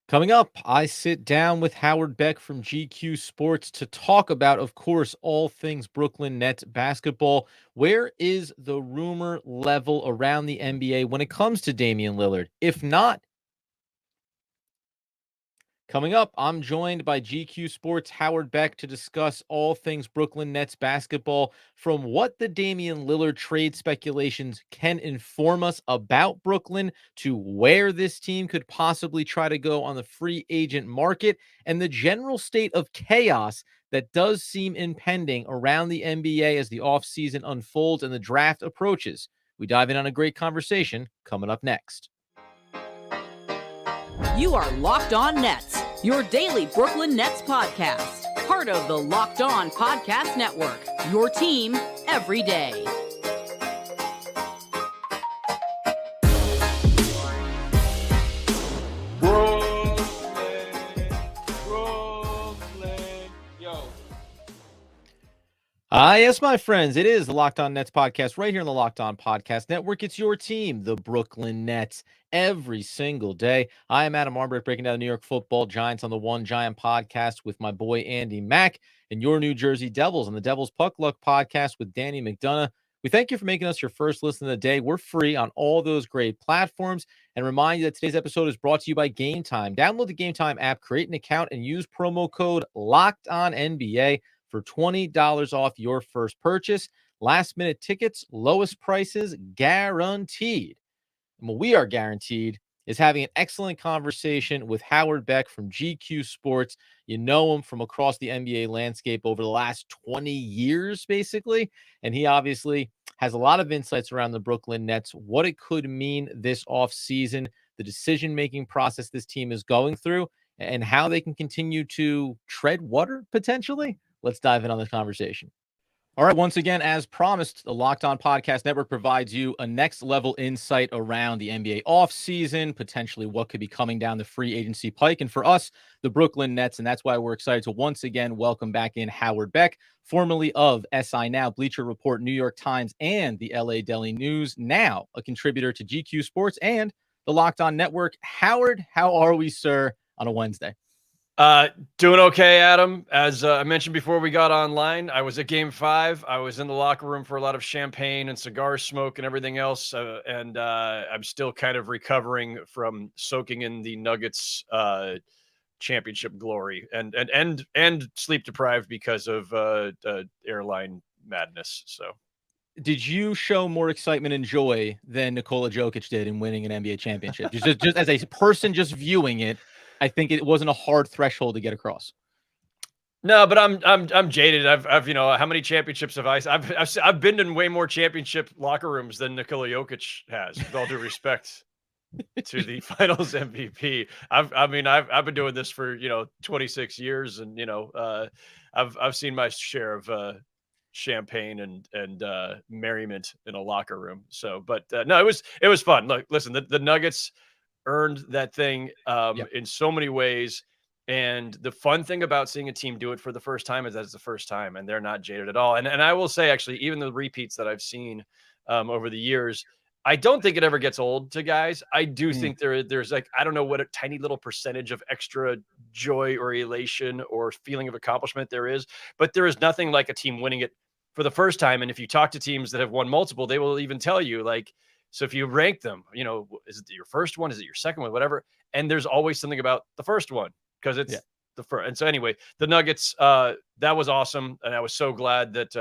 Coming up, I sit down with Howard Beck from GQ Sports to talk about, of course, all things Brooklyn Nets basketball. Where is the rumor level around the NBA when it comes to Damian Lillard? If not, coming up, I'm joined by GQ Sports' Howard Beck to discuss all things Brooklyn Nets basketball, from what the Damian Lillard trade speculations can inform us about Brooklyn to where this team could possibly try to go on the free agent market, and the general state of chaos that does seem impending around the NBA as the offseason unfolds and the draft approaches. We dive in on a great conversation coming up next. You are Locked On Nets, your daily Brooklyn Nets podcast. Part of the Locked On Podcast Network, your team every day. Brooklyn, yo. Yes, my friends, it is the Locked On Nets podcast right here on the Locked On Podcast Network. It's your team, the Brooklyn Nets, every single day. I am Adam Armbrecht, breaking down the New York Football Giants on the One Giant podcast with my boy Andy Mack, and your New Jersey Devils on the Devils Puck Luck podcast with Danny McDonough. We thank you for making us your first listen of the day. We're free on all those great platforms, and remind you that today's episode is brought to you by Game Time. Download the Game Time app, create an account, and use promo code LOCKEDONNBA for $20 off your first purchase. Last minute tickets, lowest prices guaranteed. And what we are guaranteed is having an excellent conversation with Howard Beck from GQ Sports. You know him from across the NBA landscape over the last 20 years, basically. And he obviously has a lot of insights around the Brooklyn Nets, what it could mean this offseason, the decision-making process this team is going through, and how they can continue to tread water, potentially. Let's dive in on this conversation. All right, once again, as promised, the Locked On Podcast Network provides you a next-level insight around the NBA offseason, potentially what could be coming down the free agency pike, and for us, the Brooklyn Nets, and that's why we're excited to once again welcome back in Howard Beck, formerly of SI Now, Bleacher Report, New York Times, and the LA Daily News, now a contributor to GQ Sports and the Locked On Network. Howard, how are we, sir, on a Wednesday? Doing okay, Adam. As I mentioned before we got online, I was at Game 5. I was in the locker room for a lot of champagne and cigar smoke and everything else, and I'm still kind of recovering from soaking in the Nuggets championship glory and sleep deprived because of airline madness. So, did you show more excitement and joy than Nikola Jokic did in winning an NBA championship? Just as a person just viewing it, I think it wasn't a hard threshold to get across. No, but I'm jaded. I've how many championships have I've been in way more championship locker rooms than Nikola Jokic has. With all due respect to the Finals MVP, I've been doing this for 26 years, and I've seen my share of champagne and merriment in a locker room. So, but no, it was fun. Look, listen, the Nuggets earned that thing in so many ways. And the fun thing about seeing a team do it for the first time is that it's the first time and they're not jaded at all. And I will say, actually, even the repeats that I've seen over the years, I don't think it ever gets old to guys. I do think there's like, I don't know what a tiny little percentage of extra joy or elation or feeling of accomplishment there is, but there is nothing like a team winning it for the first time. And if you talk to teams that have won multiple, they will even tell you, like, so if you rank them, is it your first one? Is it your second one? Whatever. And there's always something about the first one, because it's the first. And so anyway, the Nuggets, that was awesome. And I was so glad that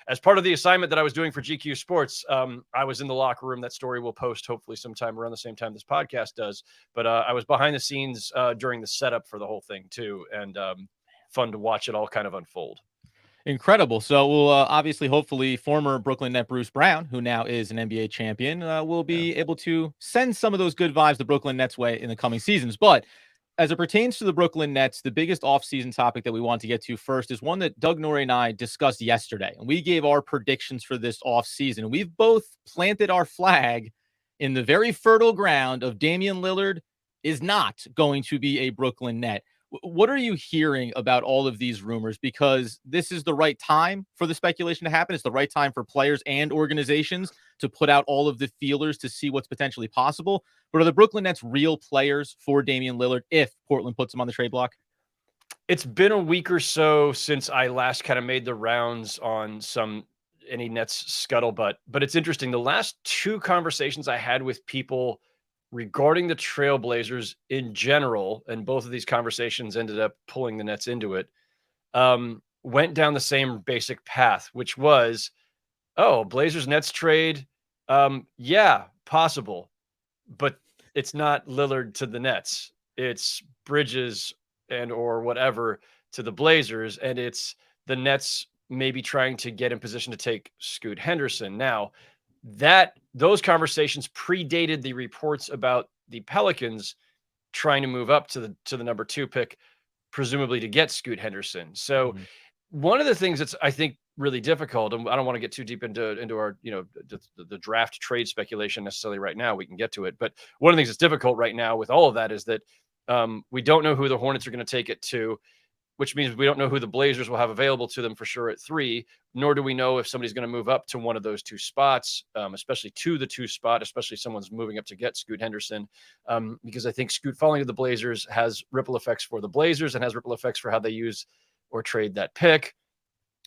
as part of the assignment that I was doing for GQ Sports, I was in the locker room. That story will post hopefully sometime around the same time this podcast does. But I was behind the scenes during the setup for the whole thing too. And fun to watch it all kind of unfold. Incredible. So we'll obviously, hopefully, former Brooklyn Net Bruce Brown, who now is an NBA champion, will be able to send some of those good vibes the Brooklyn Nets way in the coming seasons. But as it pertains to the Brooklyn Nets, the biggest offseason topic that we want to get to first is one that Doug Norrie and I discussed yesterday. And we gave our predictions for this offseason. We've both planted our flag in the very fertile ground of Damian Lillard is not going to be a Brooklyn Net. What are you hearing about all of these rumors? Because this is the right time for the speculation to happen. It's the right time for players and organizations to put out all of the feelers to see what's potentially possible. But are the Brooklyn Nets real players for Damian Lillard if Portland puts him on the trade block? It's been a week or so since I last kind of made the rounds on any Nets scuttlebutt, but it's interesting. The last two conversations I had with people regarding the Trailblazers in general, and both of these conversations ended up pulling the Nets into it, went down the same basic path, which was, oh, Blazers Nets trade. Yeah, possible, but it's not Lillard to the Nets. It's Bridges and or whatever to the Blazers, and it's the Nets maybe trying to get in position to take Scoot Henderson. Now, those conversations predated the reports about the Pelicans trying to move up to the number 2 pick, presumably to get Scoot Henderson. So one of the things that's, I think, really difficult, and I don't want to get too deep into our, the draft trade speculation necessarily right now. We can get to it. But one of the things that's difficult right now with all of that is that we don't know who the Hornets are going to take it to, which means we don't know who the Blazers will have available to them for sure at 3, nor do we know if somebody's going to move up to one of those 2 spots, especially to the 2 spot, especially if someone's moving up to get Scoot Henderson, because I think Scoot falling to the Blazers has ripple effects for the Blazers and has ripple effects for how they use or trade that pick.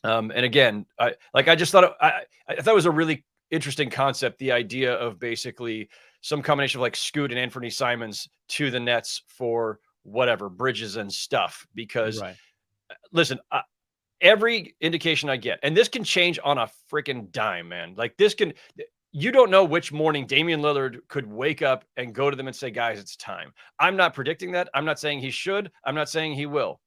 And again, I just thought I thought it was a really interesting concept, the idea of basically some combination of like Scoot and Anthony Simons to the Nets for whatever, Bridges and stuff, because listen, every indication I get, and this can change on a freaking dime, man. Like you don't know which morning Damian Lillard could wake up and go to them and say, guys, it's time. I'm not predicting that. I'm not saying he should. I'm not saying he will.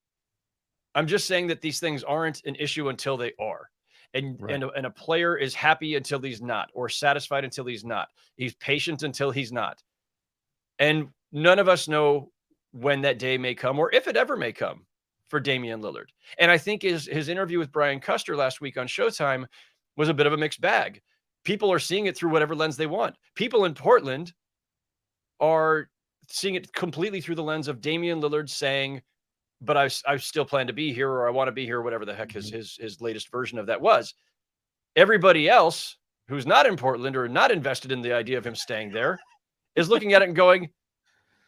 I'm just saying that these things aren't an issue until they are. And a player is happy until he's not, or satisfied until he's not. He's patient until he's not. And none of us know when that day may come, or if it ever may come, for Damian Lillard. And I think his interview with Brian Custer last week on Showtime was a bit of a mixed bag. People are seeing it through whatever lens they want. People in Portland are seeing it completely through the lens of Damian Lillard saying, but I still plan to be here, or I want to be here, whatever the heck his latest version of that was. Everybody else who's not in Portland or not invested in the idea of him staying there is looking at it and going,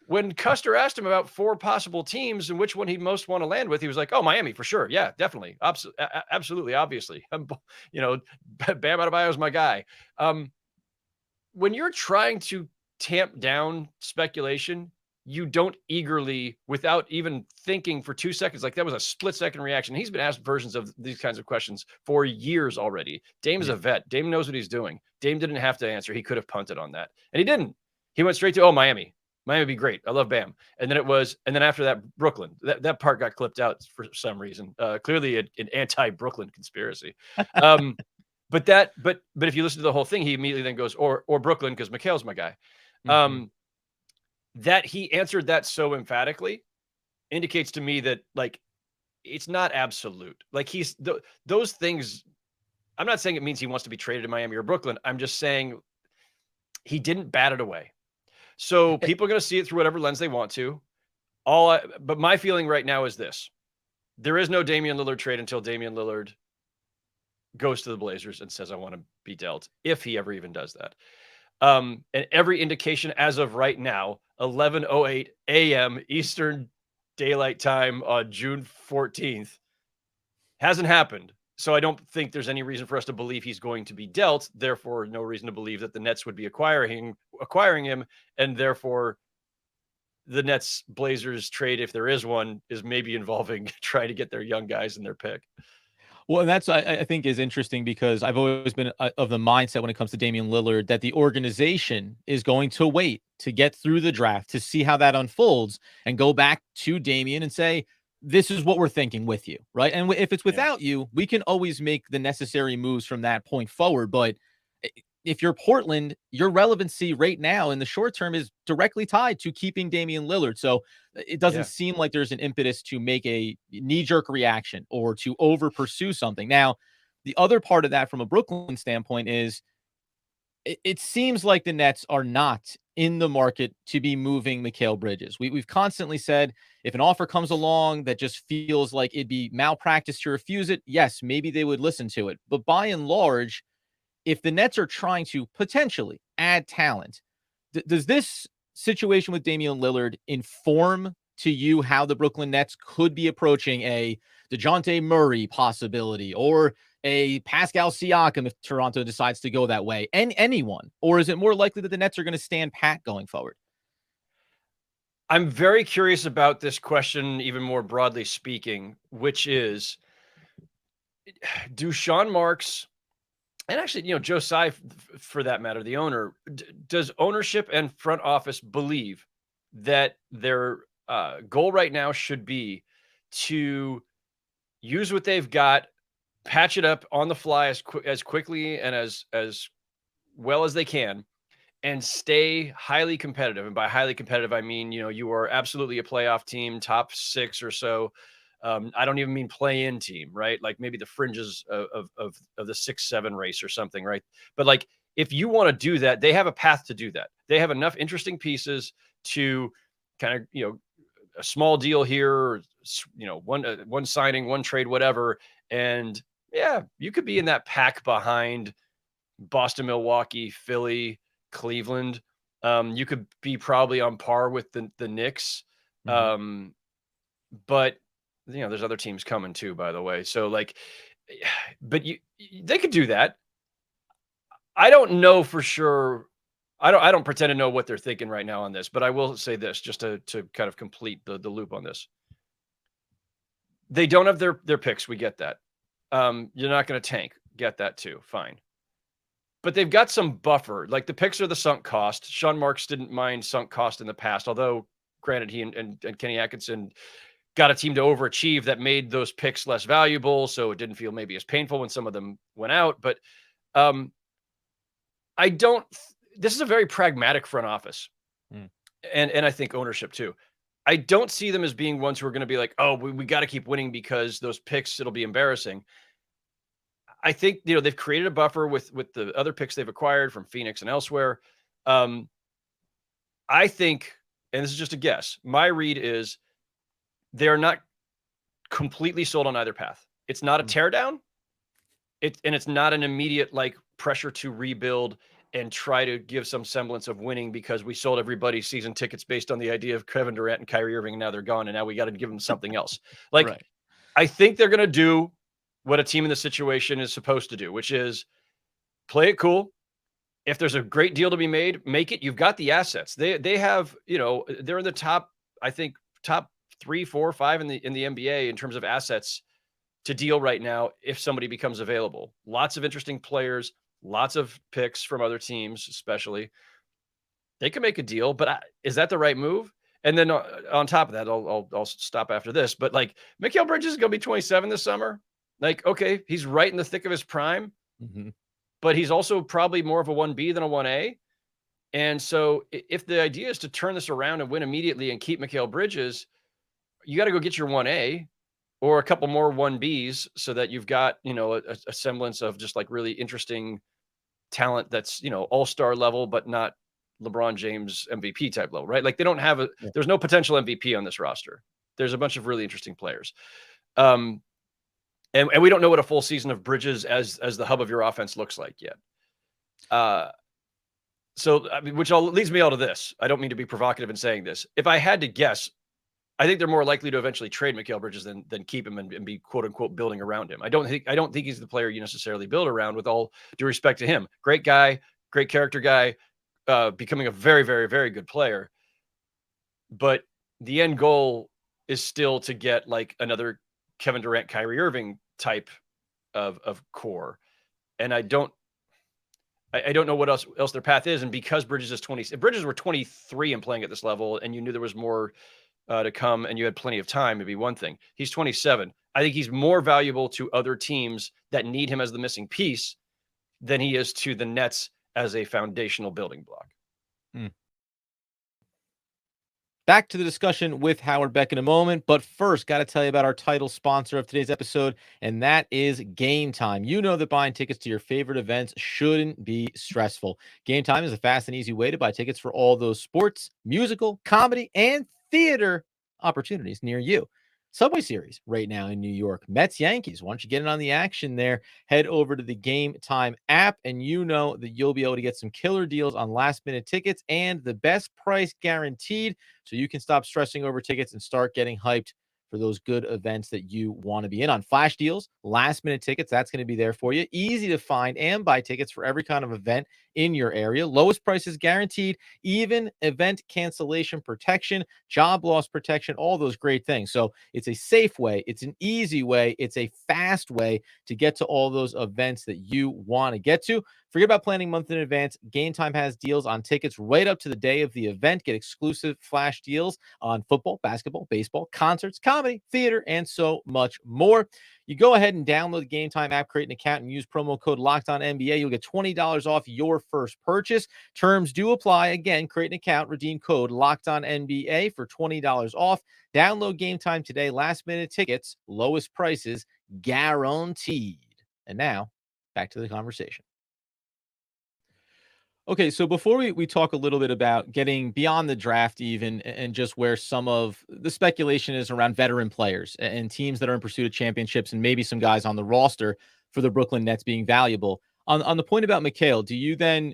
when Custer asked him about 4 possible teams and which one he'd most want to land with, he was like, oh, Miami for sure. Yeah, definitely. Absolutely. Obviously. Bam Adebayo is my guy. When you're trying to tamp down speculation, you don't eagerly, without even thinking for 2 seconds, like that was a split-second reaction. He's been asked versions of these kinds of questions for years already. Dame's a vet. Dame knows what he's doing. Dame didn't have to answer. He could have punted on that. And he didn't. He went straight to, oh, Miami. Miami would be great. I love Bam. And then after that, Brooklyn. That part got clipped out for some reason. Clearly an anti-Brooklyn conspiracy. But if you listen to the whole thing, he immediately then goes, or Brooklyn, because Mikal's my guy. That he answered that so emphatically indicates to me that, like, it's not absolute. Like, those things, I'm not saying it means he wants to be traded to Miami or Brooklyn. I'm just saying he didn't bat it away. So people are going to see it through whatever lens they want to. But my feeling right now is this. There is no Damian Lillard trade until Damian Lillard goes to the Blazers and says, I want to be dealt, if he ever even does that. And every indication as of right now, 11:08 a.m. Eastern Daylight Time on June 14th, hasn't happened. So I don't think there's any reason for us to believe he's going to be dealt. Therefore, no reason to believe that the Nets would be acquiring him. And therefore, the Nets Blazers trade, if there is one, is maybe involving trying to get their young guys in their pick. Well, and that's, I think, is interesting, because I've always been of the mindset when it comes to Damian Lillard that the organization is going to wait to get through the draft to see how that unfolds and go back to Damian and say, this is what we're thinking with you, right? And if it's without you, we can always make the necessary moves from that point forward. But if you're Portland, your relevancy right now in the short term is directly tied to keeping Damian Lillard. So it doesn't seem like there's an impetus to make a knee-jerk reaction or to over pursue something. Now, the other part of that from a Brooklyn standpoint is it seems like the Nets are not in the market to be moving Mikal Bridges. We've constantly said if an offer comes along that just feels like it'd be malpractice to refuse it, yes, maybe they would listen to it. But by and large, if the Nets are trying to potentially add talent, does this situation with Damian Lillard inform to you how the Brooklyn Nets could be approaching a DeJounte Murray possibility or a Pascal Siakam if Toronto decides to go that way, and anyone? Or is it more likely that the Nets are going to stand pat going forward? I'm very curious about this question, even more broadly speaking, which is, do Sean Marks and actually, Joe Tsai, for that matter, the owner, does ownership and front office believe that their goal right now should be to use what they've got, patch it up on the fly as quickly and as well as they can, and stay highly competitive? And by highly competitive, I mean, you are absolutely a playoff team, top 6 or so. I don't even mean play-in team, right? Like maybe the fringes of the 6-7 race or something, right? But like, if you want to do that, they have a path to do that. They have enough interesting pieces to kind of, a small deal here, or, one signing, one trade, whatever. And yeah, you could be in that pack behind Boston, Milwaukee, Philly, Cleveland. You could be probably on par with the Knicks. Mhm. But there's other teams coming too, by the way. So like, but they could do that. I don't know for sure. I don't pretend to know what they're thinking right now on this, but I will say this just to kind of complete the loop on this. They don't have their picks. We get that. You're not going to tank. Get that too. Fine. But they've got some buffer. Like the picks are the sunk cost. Sean Marks didn't mind sunk cost in the past, although granted he and Kenny Atkinson got a team to overachieve that made those picks less valuable. So it didn't feel maybe as painful when some of them went out. But this is a very pragmatic front office. Mm. And I think ownership too. I don't see them as being ones who are going to be like, oh, we got to keep winning because those picks, it'll be embarrassing. I think, they've created a buffer with the other picks they've acquired from Phoenix and elsewhere. I think, and this is just a guess, my read is they're not completely sold on either path. It's not a teardown. It's not an immediate like pressure to rebuild and try to give some semblance of winning because we sold everybody season tickets based on the idea of Kevin Durant and Kyrie Irving, and now they're gone, and now we got to give them something else. Like, Right. I think they're going to do what a team in this situation is supposed to do, which is play it cool. If there's a great deal to be made, make it. You've got the assets. They have, they're in the top, I think, top 3, 4, 5 in the NBA in terms of assets to deal right now if somebody becomes available. Lots of interesting players, lots of picks from other teams, especially. They can make a deal, but is that the right move? And then on top of that, I'll stop after this. But like, Mikal Bridges is going to be 27 this summer. Like, okay, he's right in the thick of his prime, but he's also probably more of a 1B than a 1A. And so if the idea is to turn this around and win immediately and keep Mikal Bridges, you got to go get your 1A or a couple more 1Bs so that you've got, a semblance of just like really interesting talent that's, all-star level, but not LeBron James MVP type level, right? Like they don't have there's no potential MVP on this roster. There's a bunch of really interesting players. And we don't know what a full season of Bridges as the hub of your offense looks like yet. So, I mean, which leads me all to this. I don't mean to be provocative in saying this. If I had to guess, I think they're more likely to eventually trade Mikal Bridges than keep him and be quote unquote building around him. I don't think he's the player you necessarily build around, with all due respect to him. Great guy, great character guy, becoming a very, very, very good player. But the end goal is still to get like another Kevin Durant, Kyrie Irving type of core. And I don't know what else their path is. And because Bridges is 20, if Bridges were 23 and playing at this level and you knew there was more to come and you had plenty of time, it'd be one thing. He's 27. I think he's more valuable to other teams that need him as the missing piece than he is to the Nets as a foundational building block. Back to the discussion with Howard Beck in a moment. But first, got to tell you about our title sponsor of today's episode, and that is Game Time. You know that buying tickets to your favorite events shouldn't be stressful. Game Time is a fast and easy way to buy tickets for all those sports, musical, comedy, and theater opportunities near you. Subway Series right now in New York. Mets, Yankees. Why don't you get in on the action there? Head over to the Game Time app, and you know that you'll be able to get some killer deals on last-minute tickets and the best price guaranteed, so you can stop stressing over tickets and start getting hyped for those good events that you want to be in on. Flash deals, last-minute tickets, that's going to be there for you. Easy to find and buy tickets for every kind of event in your area. Lowest prices guaranteed, even event cancellation protection, job loss protection, all those great things. So it's a safe way, it's an easy way, it's a fast way to get to all those events that you want to get to. Forget about planning months in advance. Game Time has deals on tickets right up to the day of the event. Get exclusive flash deals on football, basketball, baseball, concerts, comedy, theater, and so much more. You go ahead and download the Game Time app, create an account, and use promo code LOCKEDONNBA. You'll get $20 off your first purchase. Terms do apply. Again, create an account, redeem code LOCKEDONNBA for $20 off. Download Game Time today. Last-minute tickets, lowest prices, guaranteed. And now, back to the conversation. Okay, so before we talk a little bit about getting beyond the draft even and just where some of the speculation is around veteran players and teams that are in pursuit of championships and maybe some guys on the roster for the Brooklyn Nets being valuable. On the point about Mikal,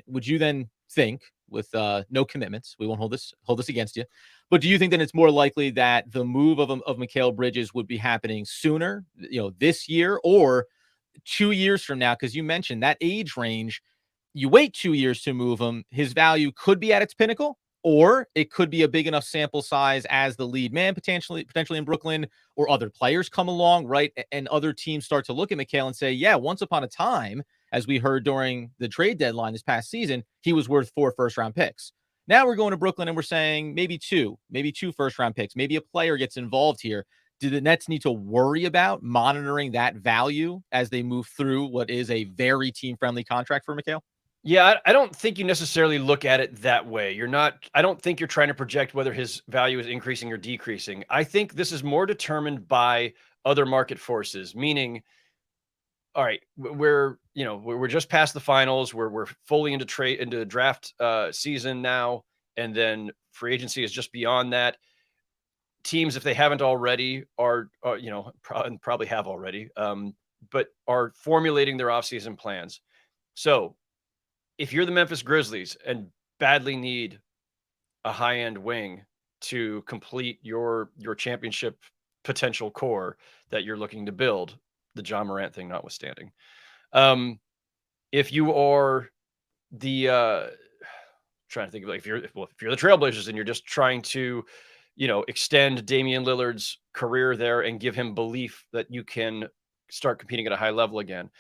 would you then think with no commitments, we won't hold this against you, but do you think that it's more likely that the move of Mikal Bridges would be happening sooner, this year or 2 years from now? Because you mentioned that age range, you wait 2 years to move him, his value could be at its pinnacle, or it could be a big enough sample size as the lead man potentially in Brooklyn, or other players come along, right? And other teams start to look at Mikal and say, yeah, once upon a time, as we heard during the trade deadline this past season, he was worth 4 first-round picks. Now we're going to Brooklyn and we're saying maybe two first-round picks. Maybe a player gets involved here. Do the Nets need to worry about monitoring that value as they move through what is a very team-friendly contract for Mikal? Yeah, I don't think you necessarily look at it that way. I don't think you're trying to project whether his value is increasing or decreasing. I think this is more determined by other market forces, meaning, all right, we're just past the finals. We're fully into draft season now, and then free agency is just beyond that. Teams, if they haven't already, probably have already, but are formulating their offseason plans. So if you're the Memphis Grizzlies and badly need a high-end wing to complete your championship potential core that you're looking to build, the John Morant thing notwithstanding, if you are the trying to think of, like, if you're the Trailblazers and you're just trying to extend Damian Lillard's career there and give him belief that you can start competing at a high level again.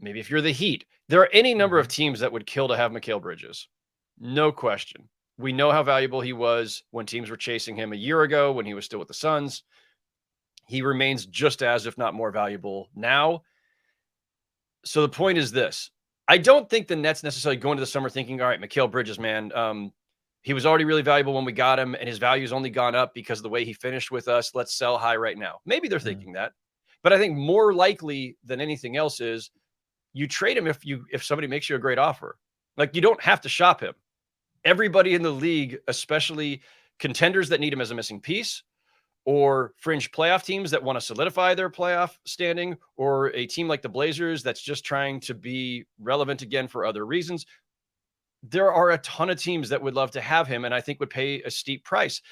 Maybe if you're the Heat, there are any number of teams that would kill to have Mikal Bridges. No question. We know how valuable he was when teams were chasing him a year ago when he was still with the Suns. He remains just as, if not more valuable now. So the point is this. I don't think the Nets necessarily go into the summer thinking, all right, Mikal Bridges, man, he was already really valuable when we got him, and his value's only gone up because of the way he finished with us. Let's sell high right now. Maybe they're thinking that. But I think more likely than anything else is you trade him if somebody makes you a great offer. Like, you don't have to shop him. Everybody in the league, especially contenders that need him as a missing piece, or fringe playoff teams that want to solidify their playoff standing, or a team like the Blazers that's just trying to be relevant again for other reasons. There are a ton of teams that would love to have him, and I think would pay a steep price.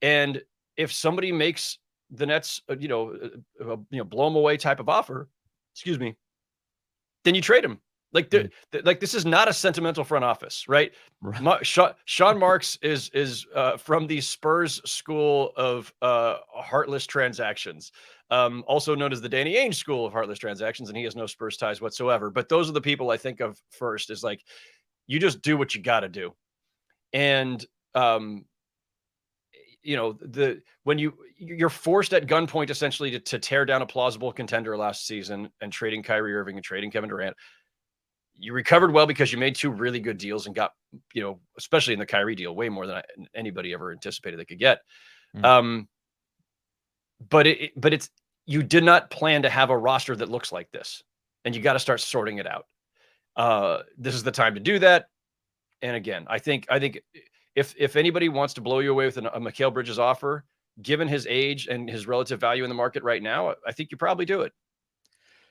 And if somebody makes the Nets, blow him away type of offer, then you trade him. Like, like, this is not a sentimental front office, right? Sean Marks is from the Spurs school of heartless transactions, also known as the Danny Ainge school of heartless transactions, and he has no Spurs ties whatsoever. But those are the people I think of first. Is like, you just do what you got to do, and when you're forced at gunpoint essentially to tear down a plausible contender last season and trading Kyrie Irving and trading Kevin Durant. You recovered well because you made 2 really good deals and got, especially in the Kyrie deal, way more than anybody ever anticipated they could get. Mm. But it's you did not plan to have a roster that looks like this, and you got to start sorting it out. This is the time to do that. And again, I think if anybody wants to blow you away with a Mikal Bridges offer, given his age and his relative value in the market right now, I think you probably do it.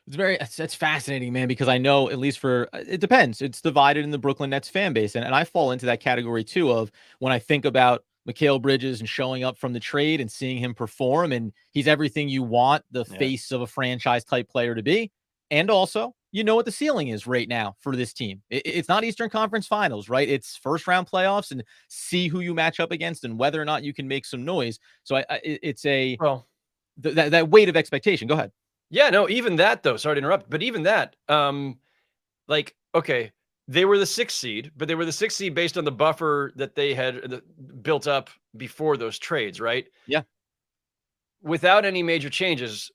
It's fascinating, man, because I know, at least for it depends. It's divided in the Brooklyn Nets fan base. And I fall into that category too, of when I think about Mikal Bridges and showing up from the trade and seeing him perform, and he's everything you want the face of a franchise type player to be. And also, you know what the ceiling is right now for this team. It's not Eastern Conference Finals, right? It's first round playoffs, and see who you match up against and whether or not you can make some noise. So it's that weight of expectation. Go ahead. Yeah, no, even that though, sorry to interrupt, but even that, okay, they were the 6th seed, but they were the 6th seed based on the buffer that they had built up before those trades, right? Yeah. Without any major changes,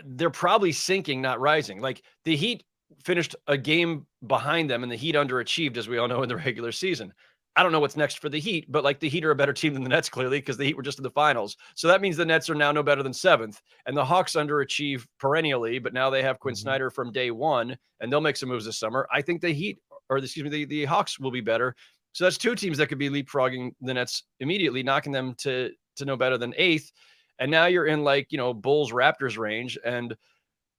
they're probably sinking, not rising. Like the Heat finished a game behind them, and the Heat underachieved, as we all know, in the regular season. I don't know what's next for the Heat, but like the Heat are a better team than the Nets, clearly, because the Heat were just in the finals. So that means the Nets are now no better than 7th, and the Hawks underachieve perennially, but now they have Quinn Snyder from day one, and they'll make some moves this summer. I think the Hawks will be better. So that's 2 teams that could be leapfrogging the Nets immediately, knocking them to no better than 8th. And now you're in Bulls Raptors range, and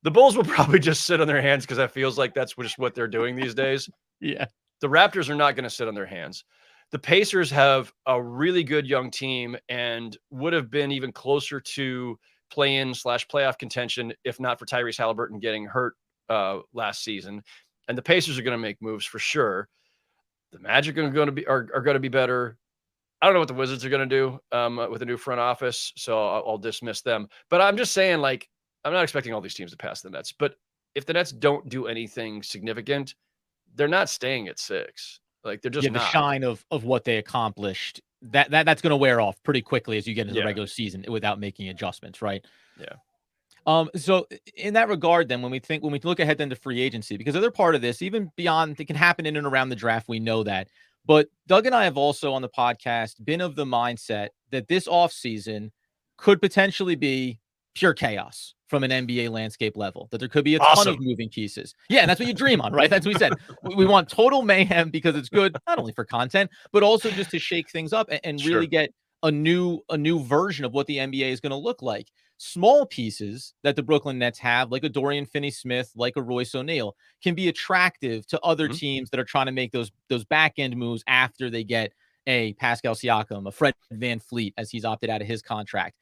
the Bulls will probably just sit on their hands because that feels like that's just what they're doing these days. Yeah. The Raptors are not going to sit on their hands. The Pacers have a really good young team and would have been even closer to play-in/playoff contention if not for Tyrese Halliburton getting hurt last season. And the Pacers are going to make moves for sure. The Magic are going to be better. I don't know what the Wizards are going to do with a new front office, so I'll dismiss them. But I'm just saying, I'm not expecting all these teams to pass the Nets. But if the Nets don't do anything significant, they're not staying at 6. Like they're just the not. shine of what they accomplished. That's going to wear off pretty quickly as you get into the regular season without making adjustments, right? Yeah. So in that regard, then when we look ahead then to free agency, because the other part of this, even beyond, it can happen in and around the draft. We know that. But Doug and I have also on the podcast been of the mindset that this offseason could potentially be pure chaos from an NBA landscape level, that there could be a ton of moving pieces. Yeah, and that's what you dream on, right? That's what we said. We want total mayhem because it's good, not only for content, but also just to shake things up and really get a new version of what the NBA is going to look like. Small pieces that the Brooklyn Nets have, like a Dorian Finney-Smith, like a Royce O'Neal, can be attractive to other teams that are trying to make those back end moves after they get a Pascal Siakam, a Fred VanVleet, as he's opted out of his contract.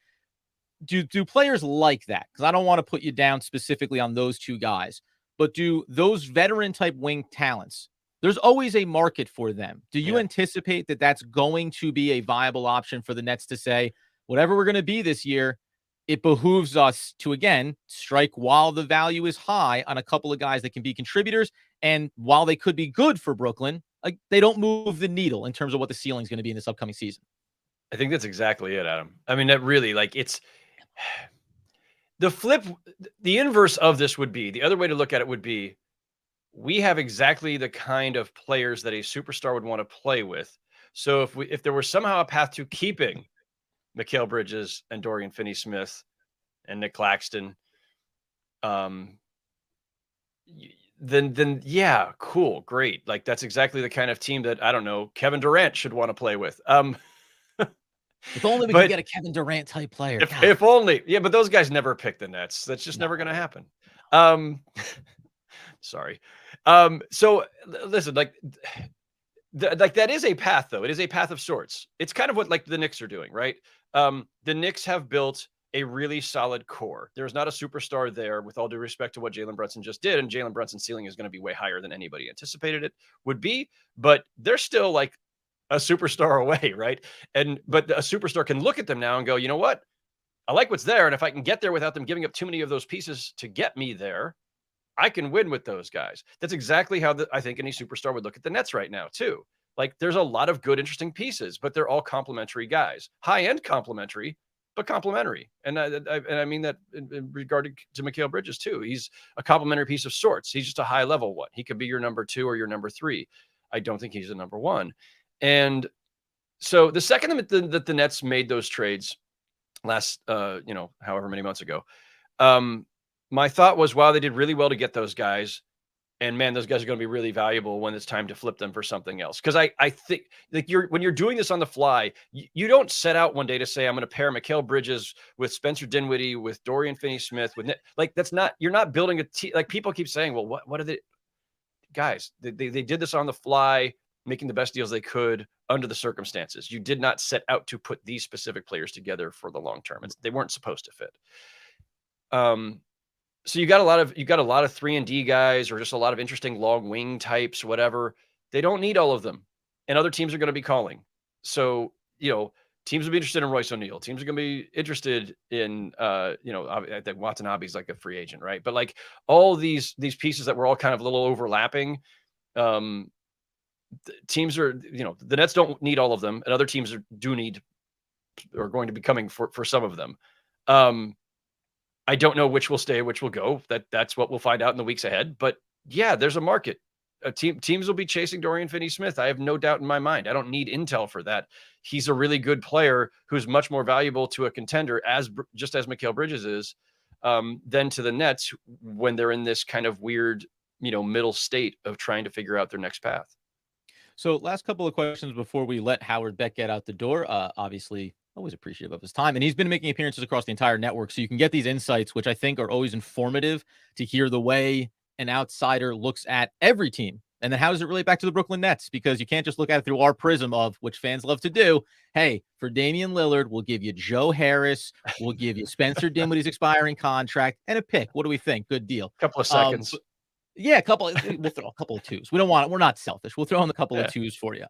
Do players like that? Because I don't want to put you down specifically on those 2 guys, but do those veteran type wing talents, there's always a market for them. Do you anticipate that that's going to be a viable option for the Nets to say, whatever we're going to be this year, it behooves us to, again, strike while the value is high on a couple of guys that can be contributors, and while they could be good for Brooklyn, they don't move the needle in terms of what the ceiling is going to be in this upcoming season? I think that's exactly it, Adam. I mean, that really, it's the inverse of this would be, the other way to look at it would be, we have exactly the kind of players that a superstar would want to play with. So if there were somehow a path to keeping Mikal Bridges and Dorian Finney-Smith and Nick Claxton, then yeah, cool, great. Like that's exactly the kind of team that, I don't know, Kevin Durant should want to play with. If only we could get a Kevin Durant type player. If only. Yeah, but those guys never pick the Nets. That's just never going to happen. Sorry. So listen, that is a path, though. It is a path of sorts. It's kind of what the Knicks are doing, right? The Knicks have built a really solid core. There's not a superstar there, with all due respect to what Jalen Brunson just did. And Jalen Brunson's ceiling is going to be way higher than anybody anticipated it would be. But they're still a superstar away, right? But a superstar can look at them now and go, you know what? I like what's there. And if I can get there without them giving up too many of those pieces to get me there, I can win with those guys. That's exactly how I think any superstar would look at the Nets right now, too. There's a lot of good, interesting pieces, but they're all complimentary guys. High-end complimentary, but complementary. And I mean that in regard to Mikal Bridges too. He's a complementary piece of sorts. He's just a high level one. He could be your number 2 or your number 3. I don't think he's a number 1. And so the second that the Nets made those trades last, however many months ago, my thought was, wow, they did really well to get those guys. And man, those guys are going to be really valuable when it's time to flip them for something else. Because I think like when you're doing this on the fly, you don't set out one day to say I'm going to pair Mikal Bridges with Spencer Dinwiddie, with Dorian Finney-Smith, that's not, you're not building a team. Like people keep saying, well, what are they guys? They did this on the fly, making the best deals they could under the circumstances. You did not set out to put these specific players together for the long term. They weren't supposed to fit. So you got a lot of 3-and-D guys, or just a lot of interesting long wing types, whatever. They don't need all of them, and other teams are going to be calling. So teams will be interested in Royce O'Neal. Teams are going to be interested in I think Watanabe's like a free agent, right? But like all these pieces that were all kind of a little overlapping. Teams are the Nets don't need all of them, and other teams are going to be coming for some of them. I don't know which will stay, which will go. That's what we'll find out in the weeks ahead. But yeah, there's a market. Teams will be chasing Dorian Finney-Smith. I have no doubt in my mind. I don't need intel for that. He's a really good player who's much more valuable to a contender, just as Mikal Bridges is, than to the Nets when they're in this kind of weird, middle state of trying to figure out their next path. So last couple of questions before we let Howard Beck get out the door. Obviously, always appreciative of his time. And he's been making appearances across the entire network. So you can get these insights, which I think are always informative to hear the way an outsider looks at every team. And then how does it relate back to the Brooklyn Nets? Because you can't just look at it through our prism of, which fans love to do. Hey, for Damian Lillard, we'll give you Joe Harris. We'll give you Spencer Dinwiddie's expiring contract and a pick. What do we think? Good deal. Couple of seconds. Yeah, we'll throw a couple of 2s. We're not selfish. We'll throw in a couple of 2s for you.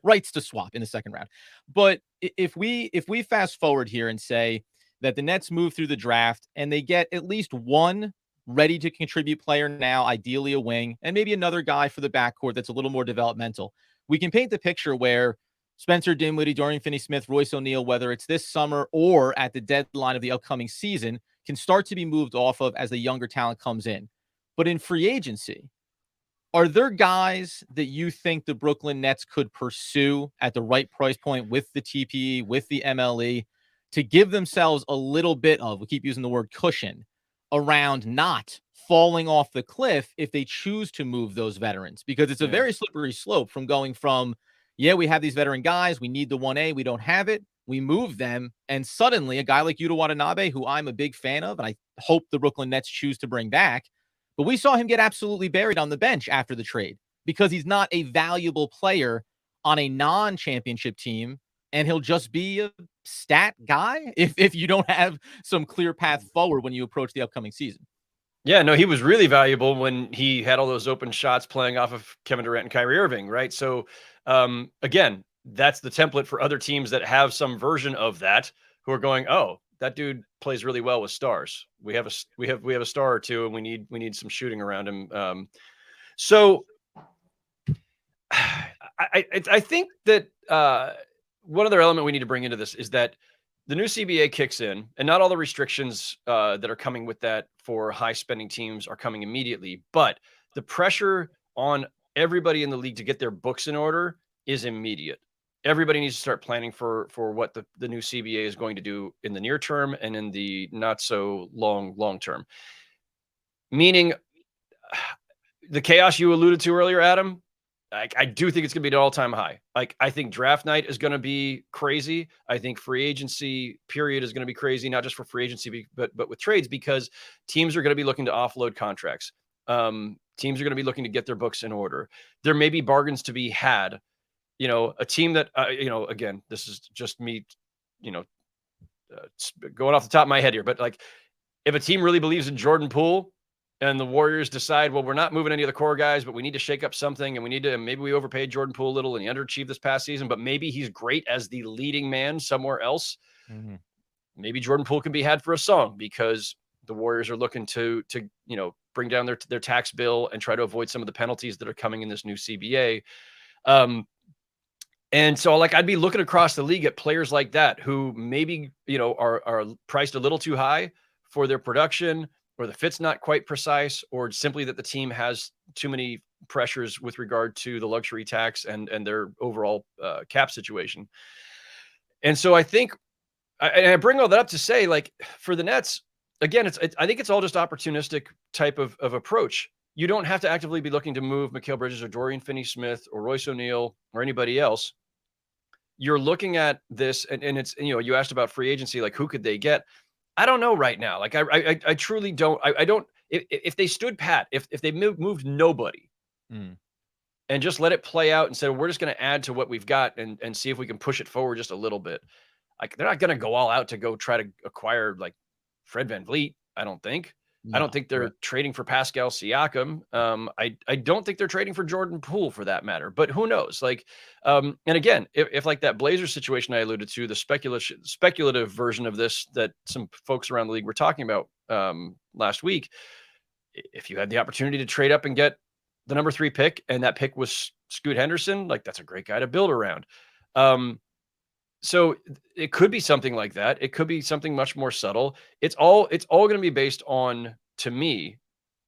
Rights to swap in the second round. But if we fast forward here and say that the Nets move through the draft and they get at least one ready to contribute player now, ideally a wing, and maybe another guy for the backcourt that's a little more developmental, we can paint the picture where Spencer Dinwiddie, Dorian Finney-Smith, Royce O'Neal, whether it's this summer or at the deadline of the upcoming season, can start to be moved off of as the younger talent comes in. But in free agency, are there guys that you think the Brooklyn Nets could pursue at the right price point with the TPE, with the MLE, to give themselves a little bit of, we keep using the word cushion, around not falling off the cliff if they choose to move those veterans? Because it's a very slippery slope from going from, we have these veteran guys, we need the 1A, we don't have it, we move them, and suddenly a guy like Yuta Watanabe, who I'm a big fan of, and I hope the Brooklyn Nets choose to bring back, but we saw him get absolutely buried on the bench after the trade because he's not a valuable player on a non-championship team, and he'll just be a stat guy if you don't have some clear path forward when you approach the upcoming season. Yeah, no, he was really valuable when he had all those open shots playing off of Kevin Durant and Kyrie Irving, right? So, again, that's the template for other teams that have some version of that, who are going, oh, that dude plays really well with stars. We have a star or two, and we need some shooting around him. So I think that one other element we need to bring into this is that the new CBA kicks in, and not all the restrictions that are coming with that for high spending teams are coming immediately, but the pressure on everybody in the league to get their books in order is immediate. Everybody needs to start planning for what the new CBA is going to do in the near term and in the not so long term. Meaning the chaos you alluded to earlier, Adam, I do think it's going to be an all-time high. Like, I think draft night is going to be crazy. I think free agency period is going to be crazy, not just for free agency, but with trades, because teams are going to be looking to offload contracts. Teams are going to be looking to get their books in order. There may be bargains to be had. A team that, again, this is just me, going off the top of my head here, but like, if a team really believes in Jordan Poole and the Warriors decide, well, we're not moving any of the core guys, but we need to shake up something, and maybe we overpaid Jordan Poole a little and he underachieved this past season, but maybe he's great as the leading man somewhere else. Mm-hmm. Maybe Jordan Poole can be had for a song because the Warriors are looking to bring down their tax bill and try to avoid some of the penalties that are coming in this new CBA. And so, like, I'd be looking across the league at players like that who maybe, are priced a little too high for their production, or the fit's not quite precise, or simply that the team has too many pressures with regard to the luxury tax and their overall cap situation. And so I think, and I bring all that up to say, like, for the Nets, again, I think it's all just opportunistic type of approach. You don't have to actively be looking to move Mikal Bridges or Dorian Finney-Smith or Royce O'Neal or anybody else. You're looking at this, and it's, you asked about free agency, like who could they get? I don't know right now. Like I truly don't. I don't. If they stood pat, if they moved nobody, and just let it play out and said we're just going to add to what we've got and see if we can push it forward just a little bit. Like, they're not going to go all out to go try to acquire like Fred VanVleet. I don't think. I don't think they're trading for Pascal Siakam. I don't think they're trading for Jordan Poole for that matter, but who knows? Like, and again, if like that Blazers situation I alluded to, the speculative version of this that some folks around the league were talking about last week, if you had the opportunity to trade up and get the number 3 pick, and that pick was Scoot Henderson, like, that's a great guy to build around. So it could be something like that. It could be something much more subtle. It's all going to be based on, to me,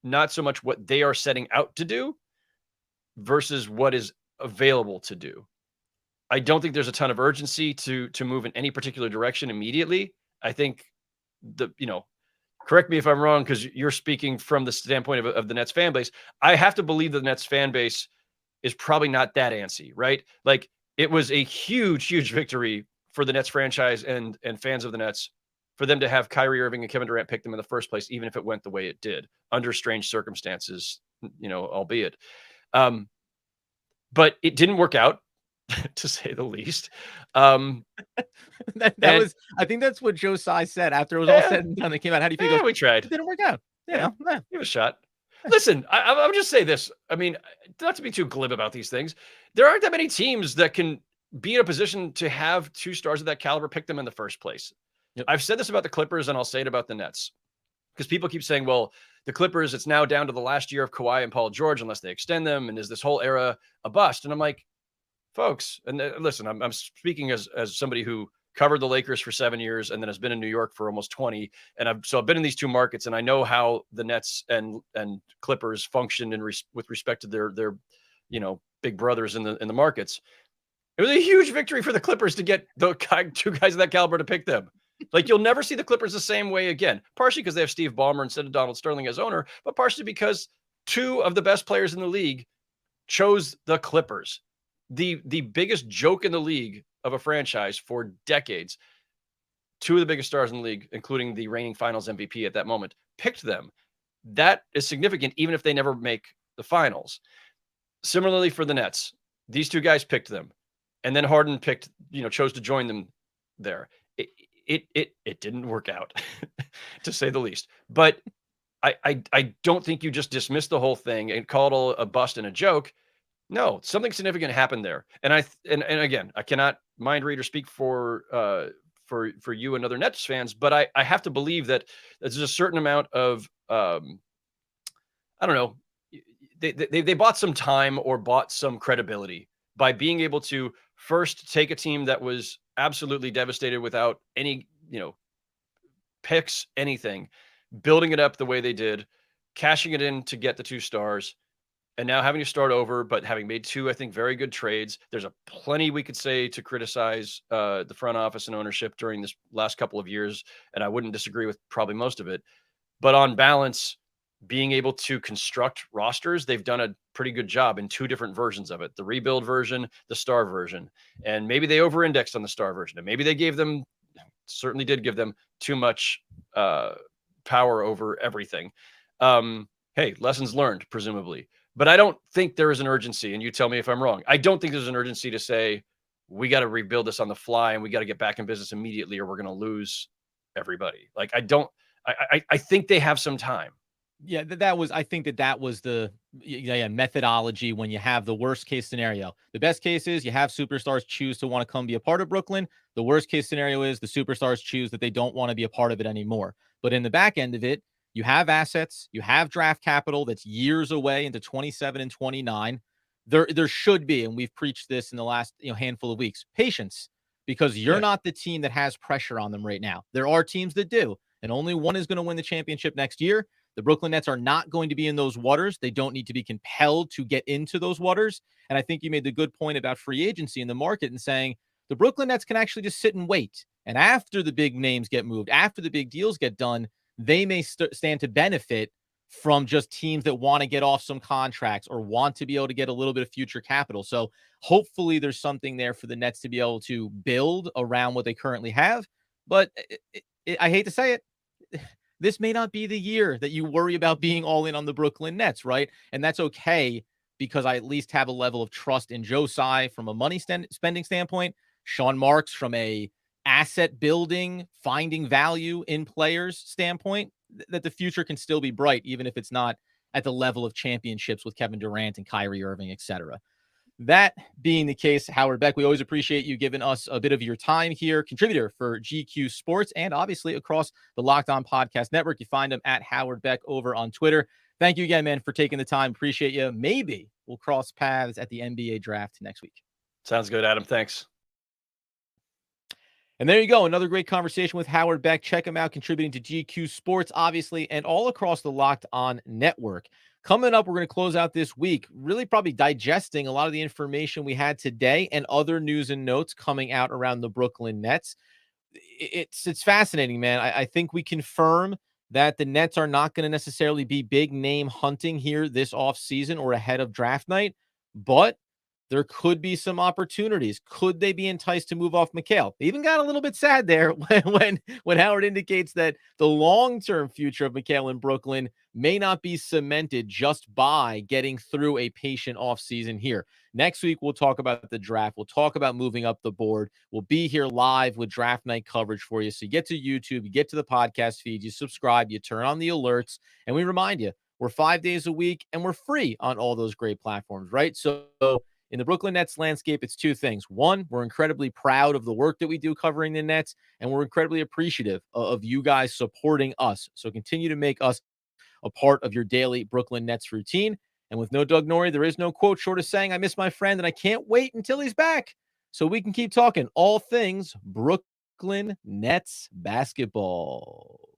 not so much what they are setting out to do versus what is available to do. I don't think there's a ton of urgency to move in any particular direction immediately. I think correct me if I'm wrong, because you're speaking from the standpoint of the Nets fan base. I have to believe the Nets fan base is probably not that antsy, right? Like, it was a huge, huge victory for the Nets franchise and fans of the Nets for them to have Kyrie Irving and Kevin Durant pick them in the first place, even if it went the way it did, under strange circumstances, albeit. But it didn't work out, to say the least. I think that's what Joe Tsai said after it was all said and done. They came out. How do you feel? We tried. It didn't work out. Give it a shot. Listen, I'll just say this. I mean, not to be too glib about these things, there aren't that many teams that can be in a position to have 2 stars of that caliber pick them in the first place. Yep. I've said this about the Clippers, and I'll say it about the Nets, because people keep saying, well, the Clippers, it's now down to the last year of Kawhi and Paul George unless they extend them, and is this whole era a bust? And I'm like, folks, and listen, I'm speaking as somebody who covered the Lakers for 7 years and then has been in New York for almost 20. And I've been in these 2 markets, and I know how the Nets and Clippers function with respect to their big brothers in the markets. It was a huge victory for the Clippers to get the 2 guys of that caliber to pick them. Like, you'll never see the Clippers the same way again, partially because they have Steve Ballmer instead of Donald Sterling as owner, but partially because 2 of the best players in the league chose the Clippers. The biggest joke in the league of a franchise for decades, 2 of the biggest stars in the league, including the reigning finals MVP at that moment, picked them. That is significant, even if they never make the finals. Similarly for the Nets, these 2 guys picked them, and then Harden chose to join them there. It didn't work out, to say the least. But I don't think you just dismiss the whole thing and call it all a bust and a joke. No, something significant happened there. And again, I cannot mind read or speak for you and other Nets fans, but I have to believe that there's a certain amount of I don't know, they bought some time or bought some credibility by being able to first take a team that was absolutely devastated without any, picks, anything, building it up the way they did, cashing it in to get the 2 stars, and now having to start over, but having made 2, I think, very good trades. There's plenty we could say to criticize the front office and ownership during this last couple of years, and I wouldn't disagree with probably most of it. But on balance, being able to construct rosters, they've done a pretty good job in 2 different versions of it, the rebuild version, the star version. And maybe they over-indexed on the star version, and maybe they certainly did give them too much power over everything. Hey, lessons learned, presumably. But I don't think there is an urgency, and you tell me if I'm wrong. I don't think there's an urgency to say, we got to rebuild this on the fly and we got to get back in business immediately or we're going to lose everybody. Like, I think they have some time. Yeah, I think that was the methodology when you have the worst case scenario. The best case is you have superstars choose to want to come be a part of Brooklyn. The worst case scenario is the superstars choose that they don't want to be a part of it anymore. But in the back end of it, you have assets, you have draft capital that's years away into 27 and 29. there should be, and we've preached this in the last handful of weeks, patience, because you're not the team that has pressure on them right now. There are teams that do, and only one is going to win the championship next year. The Brooklyn Nets are not going to be in those waters. They don't need to be compelled to get into those waters. And I think you made the good point about free agency in the market and saying the Brooklyn Nets can actually just sit and wait. And after the big names get moved, after the big deals get done, they may stand to benefit from just teams that want to get off some contracts or want to be able to get a little bit of future capital. So hopefully there's something there for the Nets to be able to build around what they currently have. But I hate to say it, this may not be the year that you worry about being all in on the Brooklyn Nets, right? And that's okay, because I at least have a level of trust in Joe Tsai from a money spending standpoint, Sean Marks from a asset building, finding value in players standpoint, that the future can still be bright, even if it's not at the level of championships with Kevin Durant and Kyrie Irving, etc. That being the case, Howard Beck, we always appreciate you giving us a bit of your time here, contributor for GQ Sports and obviously across the Locked On Podcast Network. You find him at Howard Beck over on Twitter. Thank you again, man, for taking the time. Appreciate you. Maybe we'll cross paths at the NBA draft next week. Sounds good, Adam. Thanks. And there you go. Another great conversation with Howard Beck. Check him out, contributing to GQ Sports, obviously, and all across the Locked On Network. Coming up, we're going to close out this week, really probably digesting a lot of the information we had today and other news and notes coming out around the Brooklyn Nets. It's fascinating, man. I think we confirm that the Nets are not going to necessarily be big name hunting here this offseason or ahead of draft night, but there could be some opportunities. Could they be enticed to move off Mikal? They even got a little bit sad there when Howard indicates that the long-term future of Mikal in Brooklyn may not be cemented just by getting through a patient offseason here. Next week, we'll talk about the draft. We'll talk about moving up the board. We'll be here live with draft night coverage for you. So you get to YouTube, you get to the podcast feed, you subscribe, you turn on the alerts, and we remind you, we're 5 days a week and we're free on all those great platforms, right? So in the Brooklyn Nets landscape, it's two things. One, we're incredibly proud of the work that we do covering the Nets, and we're incredibly appreciative of you guys supporting us. So continue to make us a part of your daily Brooklyn Nets routine. And with no Doug Norrie, there is no quote short of saying, I miss my friend and I can't wait until he's back so we can keep talking all things Brooklyn Nets basketball.